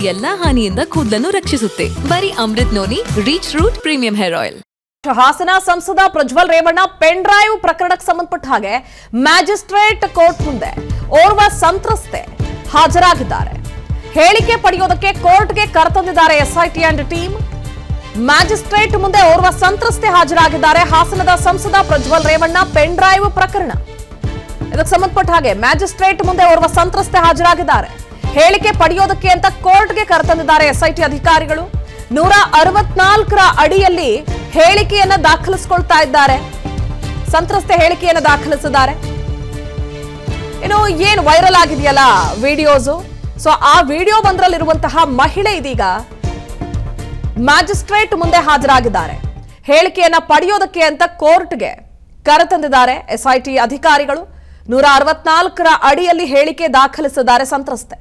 ಎಲ್ಲಾ ಹಾನಿಯಿಂದ ಕೂದಲನ್ನು ರಕ್ಷಿಸುತ್ತೆ. ಬರೀ Amrut noni reach root premium hair oil. Hassan ಸಂಸದ ಪ್ರಜ್ವಲ್ ರೇವಣ್ಣ ಪೆನ್ ಡ್ರೈವ್ ಪ್ರಕರಣಕ್ಕೆ ಸಂಬಂಧಪಟ್ಟ ಹಾಗೆ ಮ್ಯಾಜಿಸ್ಟ್ರೇಟ್ ಕೋರ್ಟ್ ಮುಂದೆ ಓರ್ವ ಸಂತ್ರಸ್ತೆ ಹಾಜರಾಗಿದ್ದಾರೆ. ಹೇಳಿಕೆ ಪಡೆಯೋದಕ್ಕೆ ಕೋರ್ಟ್ಗೆ ಕರೆತಂದಿದ್ದಾರೆ ಎಸ್ಐಟಿ ಅಂಡ್ ಟೀಮ್. ಮ್ಯಾಜಿಸ್ಟ್ರೇಟ್ ಮುಂದೆ ಓರ್ವ ಸಂತ್ರಸ್ತೆ ಹಾಜರಾಗಿದ್ದಾರೆ. ಹಾಸನದ ಸಂಸದ ಪ್ರಜ್ವಲ್ ರೇವಣ್ಣ ಪೆನ್ ಡ್ರೈವ್ ಪ್ರಕರಣ ಇದಕ್ಕೆ ಸಂಬಂಧಪಟ್ಟ ಹಾಗೆ ಮ್ಯಾಜಿಸ್ಟ್ರೇಟ್ ಮುಂದೆ ಓರ್ವ ಸಂತ್ರಸ್ತೆ ಹಾಜರಾಗಿದ್ದಾರೆ. ಹೇಳಿಕೆ ಪಡೆಯೋದಕ್ಕೆ ಅಂತ ಕೋರ್ಟ್ಗೆ ಕರೆತಂದಿದ್ದಾರೆ ಎಸ್ಐಟಿ ಅಧಿಕಾರಿಗಳು. 164ರ ಅಡಿಯಲ್ಲಿ ಹೇಳಿಕೆಯನ್ನ ದಾಖಲಿಸಿಕೊಳ್ತಾ ಇದ್ದಾರೆ. ಸಂತ್ರಸ್ತೆ ಹೇಳಿಕೆಯನ್ನ ದಾಖಲಿಸಿದ್ದಾರೆ. ಇನ್ನು ಏನು ವೈರಲ್ ಆಗಿದೆಯಲ್ಲ ವಿಡಿಯೋಸ್, ಸೊ ಆ ವಿಡಿಯೋ ಒಂದರಲ್ಲಿರುವಂತಹ ಮಹಿಳೆ ಇದೀಗ ಮ್ಯಾಜಿಸ್ಟ್ರೇಟ್ ಮುಂದೆ ಹಾಜರಾಗಿದ್ದಾರೆ. ಹೇಳಿಕೆಯನ್ನ ಪಡೆಯೋದಕ್ಕೆ ಅಂತ ಕೋರ್ಟ್ಗೆ ಕರೆತಂದಿದ್ದಾರೆ ಎಸ್ಐಟಿ ಅಧಿಕಾರಿಗಳು. 164ರ ಅಡಿಯಲ್ಲಿ ಹೇಳಿಕೆ ದಾಖಲಿಸಿದ್ದಾರೆ ಸಂತ್ರಸ್ತೆ.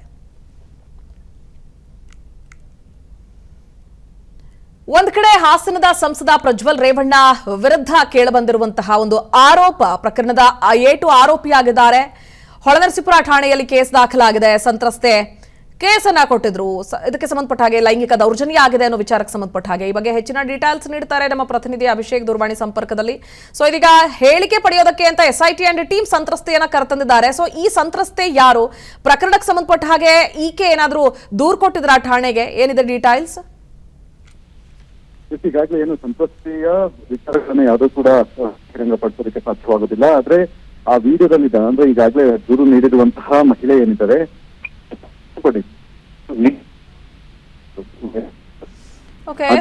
ಒಂದ್ ಕಡೆ ಹಾಸನದ ಸಂಸದ ಪ್ರಜ್ವಲ್ ರೇವಣ್ಣ ವಿರುದ್ಧ ಕೇಳಬಂದಿರುವಂತಹ ಒಂದು ಆರೋಪ ಪ್ರಕರಣದ 7 ಆರೋಪಿಯಾಗಿದ್ದಾರೆ. ಹೊಳೆನರಸೀಪುರ ಠಾಣೆಯಲ್ಲಿ ಕೇಸ್ ದಾಖಲಾಗಿದೆ. ಸಂತ್ರಸ್ತೆ ಕೇಸನ್ನ ಕೊಟ್ಟಿದ್ರು. ಇದಕ್ಕೆ ಸಂಬಂಧಪಟ್ಟ ಹಾಗೆ ಲೈಂಗಿಕ ದೌರ್ಜನ್ಯ ಆಗಿದೆ ಅನ್ನೋ ವಿಚಾರಕ್ಕೆ ಸಂಬಂಧಪಟ್ಟ ಹಾಗೆ ಈ ಬಗ್ಗೆ ಹೆಚ್ಚಿನ ಡೀಟೇಲ್ಸ್ ನೀಡ್ತಾರೆ ನಮ್ಮ ಪ್ರತಿನಿಧಿ ಅಭಿಷೇಕ್ ದೂರವಾಣಿ ಸಂಪರ್ಕದಲ್ಲಿ. ಸೊ ಇದೀಗ ಹೇಳಿಕೆ ಪಡೆಯೋದಕ್ಕೆ ಅಂತ ಎಸ್ಐಟಿ ಅಂಡ್ ಟೀಮ್ ಸಂತ್ರಸ್ತೆಯನ್ನ ಕರೆತಂದಿದ್ದಾರೆ. ಸೊ ಈ ಸಂತ್ರಸ್ತೆ ಯಾರು, ಪ್ರಕರಣಕ್ಕೆ ಸಂಬಂಧಪಟ್ಟ ಹಾಗೆ ಈಕೆ ಏನಾದ್ರೂ ದೂರು ಕೊಟ್ಟಿದ್ರ ಠಾಣೆಗೆ, ಏನಿದೆ ಡೀಟೇಲ್ಸ್? ಈಗಾಗಲೇ ಏನು ಸಂತ್ರಸ್ತೆಯ ವಿಚಾರಗಳನ್ನ ಯಾವುದೂ ಕೂಡ ಬಹಿರಂಗಪಡಿಸೋದಕ್ಕೆ ಸಾಧ್ಯವಾಗುದಿಲ್ಲ. ಆದ್ರೆ ಆ ವಿಡಿಯೋದಲ್ಲಿ ಅಂದ್ರೆ ಈಗಾಗಲೇ ದೂರು ನೀಡಿರುವಂತಹ ಮಹಿಳೆ ಏನಿದ್ದಾರೆ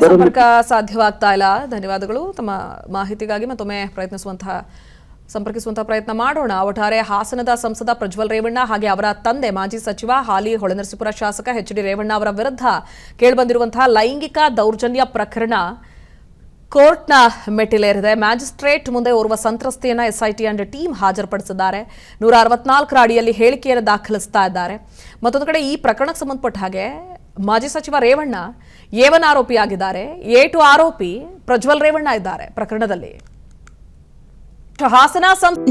ಸಂಪರ್ಕ ಸಾಧ್ಯವಾಗ್ತಾ ಇಲ್ಲ. ಧನ್ಯವಾದಗಳು ತಮ್ಮ ಮಾಹಿತಿಗಾಗಿ. ಮತ್ತೊಮ್ಮೆ ಸಂಪರ್ಕಿಸುವಂತಹ ಪ್ರಯತ್ನ ಮಾಡೋಣ. ಒಟ್ಟಾರೆ ಹಾಸನದ ಸಂಸದ ಪ್ರಜ್ವಲ್ ರೇವಣ್ಣ ಹಾಗೆ ಅವರ ತಂದೆ ಮಾಜಿ ಸಚಿವ ಹಾಲಿ ಹೊಳೆನರಸೀಪುರ ಶಾಸಕ ಎಚ್.ಡಿ. ರೇವಣ್ಣ ಅವರ ವಿರುದ್ಧ ಕೇಳಿಬಂದಿರುವಂತಹ ಲೈಂಗಿಕ ದೌರ್ಜನ್ಯ ಪ್ರಕರಣ ಕೋರ್ಟ್ನ ಮೆಟ್ಟಿಲೇರಿದೆ. ಮ್ಯಾಜಿಸ್ಟ್ರೇಟ್ ಮುಂದೆ ಓರ್ವ ಸಂತ್ರಸ್ತೆಯನ್ನ ಎಸ್ಐಟಿ ಅಂಡ್ ಟೀಮ್ ಹಾಜರುಪಡಿಸಿದ್ದಾರೆ. 164ರ ಅಡಿಯಲ್ಲಿ ಹೇಳಿಕೆಯನ್ನು ದಾಖಲಿಸ್ತಾ ಇದ್ದಾರೆ. ಮತ್ತೊಂದು ಕಡೆ ಈ ಪ್ರಕರಣಕ್ಕೆ ಸಂಬಂಧಪಟ್ಟ ಹಾಗೆ ಮಾಜಿ ಸಚಿವ ರೇವಣ್ಣ A1 ಆರೋಪಿಯಾಗಿದ್ದಾರೆ. A2 ಆರೋಪಿ ಪ್ರಜ್ವಲ್ ರೇವಣ್ಣ ಇದ್ದಾರೆ ಪ್ರಕರಣದಲ್ಲಿ. ಹಾಸನ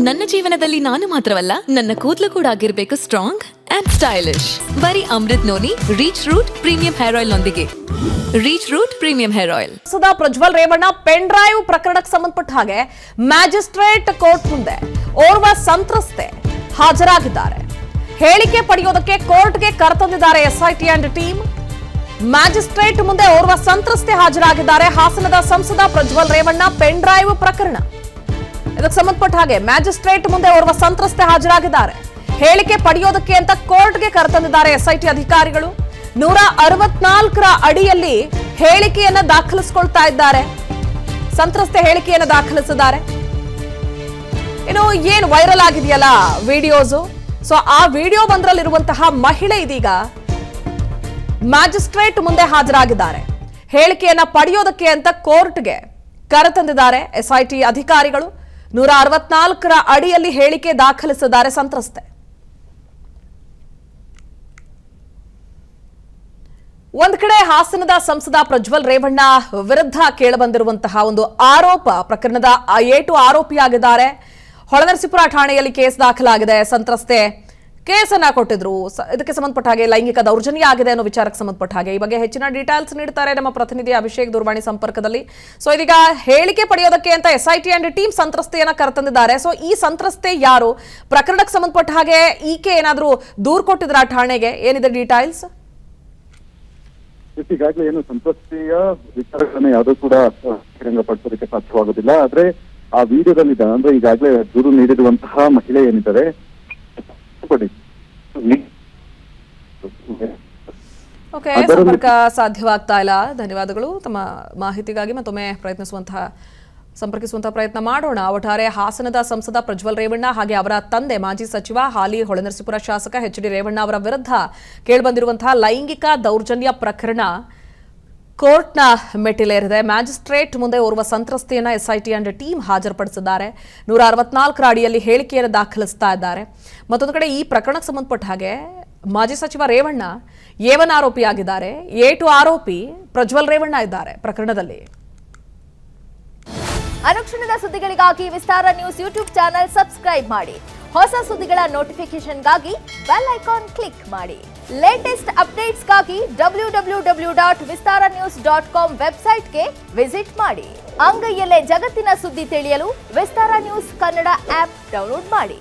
ನನ್ನ ಜೀವನದಲ್ಲಿ ನಾನು ಮಾತ್ರವಲ್ಲ, ನನ್ನ ಕೂದಲು ಕೂಡ ಆಗಿರ್ಬೇಕು ಸ್ಟ್ರಾಂಗ್ ಅಂಡ್ ಸ್ಟೈಲಿಶ್. ಬರೀ Amrut noni reach root premium hair oil ನೊಂದಿಗೆ. Reach root premium hair oil. ಸಂಸದ ಪ್ರಜ್ವಲ್ ರೇವಣ್ಣ ಪೆನ್ ಡ್ರೈವ್ ಪ್ರಕರಣಕ್ಕೆ ಸಂಬಂಧಪಟ್ಟ ಹಾಗೆ ಮ್ಯಾಜಿಸ್ಟ್ರೇಟ್ ಕೋರ್ಟ್ ಮುಂದೆ ಓರ್ವ ಸಂತ್ರಸ್ತೆ ಹಾಜರಾಗಿದ್ದಾರೆ. ಹೇಳಿಕೆ ಪಡೆಯೋದಕ್ಕೆ ಕೋರ್ಟ್ಗೆ ಕರೆತಂದಿದ್ದಾರೆ ಎಸ್ಐಟಿ ಅಂಡ್ ಟೀಮ್. ಮ್ಯಾಜಿಸ್ಟ್ರೇಟ್ ಮುಂದೆ ಓರ್ವ ಸಂತ್ರಸ್ತೆ ಹಾಜರಾಗಿದ್ದಾರೆ. ಹಾಸನದ ಸಂಸದ ಪ್ರಜ್ವಲ್ ರೇವಣ್ಣ ಪೆನ್ ಡ್ರೈವ್ ಪ್ರಕರಣ ಇದಕ್ಕೆ ಸಂಬಂಧಪಟ್ಟ ಹಾಗೆ ಮ್ಯಾಜಿಸ್ಟ್ರೇಟ್ ಮುಂದೆ ಓರ್ವ ಸಂತ್ರಸ್ತೆ ಹಾಜರಾಗಿದ್ದಾರೆ. ಹೇಳಿಕೆ ಪಡೆಯೋದಕ್ಕೆ ಅಂತ ಕೋರ್ಟ್ಗೆ ಕರೆತಂದಿದ್ದಾರೆ ಎಸ್ಐಟಿ ಅಧಿಕಾರಿಗಳು. 164ರ ಅಡಿಯಲ್ಲಿ ಹೇಳಿಕೆಯನ್ನ ದಾಖಲಿಸಿಕೊಳ್ತಾ ಇದ್ದಾರೆ. ಸಂತ್ರಸ್ತೆ ಹೇಳಿಕೆಯನ್ನ ದಾಖಲಿಸಿದ್ದಾರೆ. ಇನ್ನು ಏನು ವೈರಲ್ ಆಗಿದೆಯಲ್ಲ ವಿಡಿಯೋಸ್, ಸೊ ಆ ವಿಡಿಯೋ ಒಂದರಲ್ಲಿರುವಂತಹ ಮಹಿಳೆ ಇದೀಗ ಮ್ಯಾಜಿಸ್ಟ್ರೇಟ್ ಮುಂದೆ ಹಾಜರಾಗಿದ್ದಾರೆ. ಹೇಳಿಕೆಯನ್ನ ಪಡೆಯೋದಕ್ಕೆ ಅಂತ ಕೋರ್ಟ್ಗೆ ಕರೆತಂದಿದ್ದಾರೆ ಎಸ್ಐಟಿ ಅಧಿಕಾರಿಗಳು. 164ರ ಅಡಿಯಲ್ಲಿ ಹೇಳಿಕೆ ದಾಖಲಿಸಿದ್ದಾರೆ ಸಂತ್ರಸ್ತೆ. ಒಂದ್ ಕಡೆ ಹಾಸನದ ಸಂಸದ ಪ್ರಜ್ವಲ್ ರೇವಣ್ಣ ವಿರುದ್ಧ ಕೇಳಬಂದಿರುವಂತಹ ಒಂದು ಆರೋಪ ಪ್ರಕರಣದ 7 ಆರೋಪಿಯಾಗಿದ್ದಾರೆ. ಹೊಳೆನರಸೀಪುರ ಠಾಣೆಯಲ್ಲಿ ಕೇಸ್ ದಾಖಲಾಗಿದೆ. ಸಂತ್ರಸ್ತೆ ಕೇಸನ್ನ ಕೊಟ್ಟಿದ್ರು. ಇದಕ್ಕೆ ಸಂಬಂಧಪಟ್ಟ ಹಾಗೆ ಲೈಂಗಿಕ ದೌರ್ಜನ್ಯ ಆಗಿದೆ ಅನ್ನೋ ವಿಚಾರಕ್ಕೆ ಸಂಬಂಧಪಟ್ಟ ಹಾಗೆ ಈ ಬಗ್ಗೆ ಹೆಚ್ಚಿನ ಡೀಟೇಲ್ಸ್ ನೀಡ್ತಾರೆ ನಮ್ಮ ಪ್ರತಿನಿಧಿ ಅಭಿಷೇಕ್ ದೂರವಾಣಿ ಸಂಪರ್ಕದಲ್ಲಿ. ಸೊ ಇದೀಗ ಹೇಳಿಕೆ ಪಡೆಯೋದಕ್ಕೆ ಅಂತ ಎಸ್ಐಟಿ ಅಂಡ್ ಟೀಮ್ ಸಂತ್ರಸ್ತೆಯನ್ನ ಕರೆತಂದಿದ್ದಾರೆ. ಸೊ ಈ ಸಂತ್ರಸ್ತೆ ಯಾರು, ಪ್ರಕರಣಕ್ಕೆ ಸಂಬಂಧಪಟ್ಟ ಹಾಗೆ ಈಕೆ ಏನಾದ್ರೂ ದೂರು ಕೊಟ್ಟಿದ್ರ ಠಾಣೆಗೆ, ಏನಿದೆ ಡೀಟೇಲ್ಸ್? ಈಗಾಗಲೇ ಏನು ಸಂತ್ರಸ್ತೆಯ ವಿಚಾರಗಳನ್ನ ಯಾವುದೂ ಕೂಡ ಬಹಿರಂಗಪಡಿಸೋದಕ್ಕೆ ಸಾಧ್ಯವಾಗುದಿಲ್ಲ. ಆದ್ರೆ ಆ ವಿಡಿಯೋದಲ್ಲಿ ಅಂದ್ರೆ ಈಗಾಗಲೇ ದೂರು ನೀಡಿರುವಂತಹ ಮಹಿಳೆ ಏನಿದ್ದಾರೆ ಸಂಪರ್ಕ ಸಾಧ್ಯವಾಗ್ತಾ ಇಲ್ಲ. ಧನ್ಯವಾದಗಳು ತಮ್ಮ ಮಾಹಿತಿಗಾಗಿ. ಮತ್ತೊಮ್ಮೆ ಸಂಪರ್ಕಿಸುವಂತಹ ಪ್ರಯತ್ನ ಮಾಡೋಣ. ಒಟ್ಟಾರೆ ಹಾಸನದ ಸಂಸದ ಪ್ರಜ್ವಲ್ ರೇವಣ್ಣ ಹಾಗೆ ಅವರ ತಂದೆ ಮಾಜಿ ಸಚಿವ ಹಾಲಿ ಹೊಳೆನರಸೀಪುರ ಶಾಸಕ ಎಚ್.ಡಿ. ರೇವಣ್ಣ ಅವರ ವಿರುದ್ಧ ಕೇಳಿಬಂದಿರುವಂತಹ ಲೈಂಗಿಕ ದೌರ್ಜನ್ಯ ಪ್ರಕರಣ ಕೋರ್ಟ್ನ ಮೆಟ್ಟಿಲೇರಿದೆ. ಮ್ಯಾಜಿಸ್ಟ್ರೇಟ್ ಮುಂದೆ ಓರ್ವ ಸಂತ್ರಸ್ತೆಯನ್ನ ಎಸ್ಐಟಿ ಅಂಡ್ ಟೀಮ್ ಹಾಜರುಪಡಿಸಿದ್ದಾರೆ. 164ರ ಅಡಿಯಲ್ಲಿ ಹೇಳಿಕೆಯನ್ನು ದಾಖಲಿಸ್ತಾ ಇದ್ದಾರೆ. ಮತ್ತೊಂದು ಕಡೆ ಈ ಪ್ರಕರಣಕ್ಕೆ ಸಂಬಂಧಪಟ್ಟ ಹಾಗೆ ಮಾಜಿ ಸಚಿವ ರೇವಣ್ಣ A1 ಆರೋಪಿಯಾಗಿದ್ದಾರೆ. A2 ಆರೋಪಿ ಪ್ರಜ್ವಲ್ ರೇವಣ್ಣ ಇದ್ದಾರೆ ಪ್ರಕರಣದಲ್ಲಿ. ಅನುಕ್ಷಣದ ಸುದ್ದಿಗಳಿಗಾಗಿ ವಿಸ್ತಾರ ನ್ಯೂಸ್ ಯೂಟ್ಯೂಬ್ ಚಾನೆಲ್ ಸಬ್ಸ್ಕ್ರೈಬ್ ಮಾಡಿ. ಹೊಸ ಸುದ್ದಿಗಳ ನೋಟಿಫಿಕೇಶನ್ಗಾಗಿ ಬೆಲ್ ಐಕಾನ್ ಕ್ಲಿಕ್ ಮಾಡಿ. ಲೇಟೆಸ್ಟ್ ಅಪ್ಡೇಟ್ಸ್ಗಾಗಿ www.vistaranews.com ವೆಬ್ಸೈಟ್ಗೆ ವಿಸಿಟ್ ಮಾಡಿ. ಅಂಗೈಯಲ್ಲೇ ಜಗತ್ತಿನ ಸುದ್ದಿ ತಿಳಿಯಲು ವಿಸ್ತಾರ ನ್ಯೂಸ್ ಕನ್ನಡ ಆಪ್ ಡೌನ್ಲೋಡ್ ಮಾಡಿ.